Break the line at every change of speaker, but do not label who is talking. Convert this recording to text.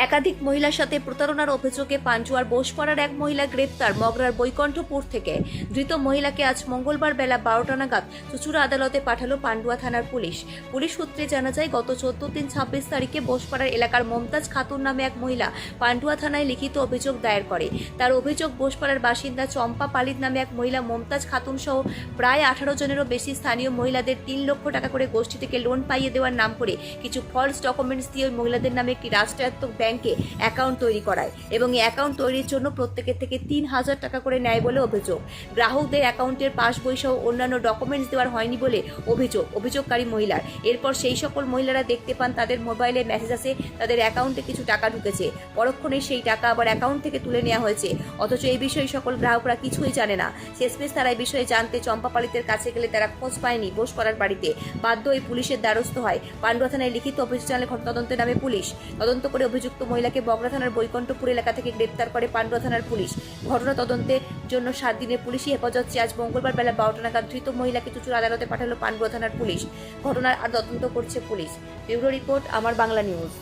একাধিক মহিলার সাথে প্রতারণার অভিযোগে পান্ডুয়ার বোসপাড়ার এক মহিলা গ্রেপ্তার। মগরার বৈকণ্ঠপুর থেকে ধৃত মহিলাকে আজ মঙ্গলবার বেলা 12টা নাগাদ চুঁচুড়া আদালতে পাঠালো পান্ডুয়া থানার পুলিশ। পুলিশ সূত্রে জানা যায়, গত 14-26 তারিখে বোসপাড়ার এলাকার মমতাজ খাতুন নামে এক মহিলা পান্ডুয়া থানায় লিখিত অভিযোগ দায়ের করে। তার অভিযোগ, বোসপাড়ার বাসিন্দা চম্পা পালিত নামে এক মহিলা মমতাজ খাতুন সহ প্রায় 18 জনেরও বেশি স্থানীয় মহিলাদের 3 লক্ষ টাকা করে গোষ্ঠী থেকে লোন পাইয়ে দেওয়ার নাম করে কিছু ফলস ডকুমেন্টস দিয়ে ওই মহিলাদের নামে একটি রাষ্ট্রায়ত্ত ব্যাংকে অ্যাকাউন্ট তৈরি করায় এবং এই অ্যাকাউন্ট তৈরির জন্য প্রত্যেকের থেকে 3000 টাকা করে নেয় বলে অভিযোগ। গ্রাহকদের অ্যাকাউন্টের পাসবই সহ অন্যান্য ডকুমেন্টস দেওয়ার হয়নি বলে অভিযোগকারী মহিলার। এরপর সেই সকল মহিলারা দেখতে পান তাদের মোবাইলে মেসেজ আসে তাদের অ্যাকাউন্টে কিছু টাকা ঢুকেছে, পরক্ষণে সেই টাকা আবার অ্যাকাউন্ট থেকে তুলে নেওয়া হয়েছে। অথচ এই বিষয়ে সকল গ্রাহকরা কিছুই জানে না। শেষমেশ তারা এই বিষয়ে জানতে চম্পা পালিতের কাছে গেলে তারা খোঁজ পায়নি বোসপাড়ার বাড়িতে। বাধ্য হয়ে পুলিশের দ্বারস্থ হয়। পান্ডুয়া থানায় লিখিত অভিযোগ জানালে তদন্তের নামে পুলিশ তদন্ত করে অভিযুক্ত মহিলাকে বগরা থানার বৈকণ্ঠপুর এলাকা থেকে গ্রেপ্তার করে পান্ডুয়া থানার পুলিশ। ঘটনা তদন্তের জন্য 7 দিনের পুলিশি হেফাজত চেয়ে আজ মঙ্গলবার বেলা 12টা নাগাদ ধৃত মহিলাকে চুঁচুড়া আদালতে পাঠালো পান্ডুয়া থানার পুলিশ। ঘটনার আর তদন্ত করছে পুলিশ। ব্যুরো রিপোর্ট, আমার বাংলা নিউজ।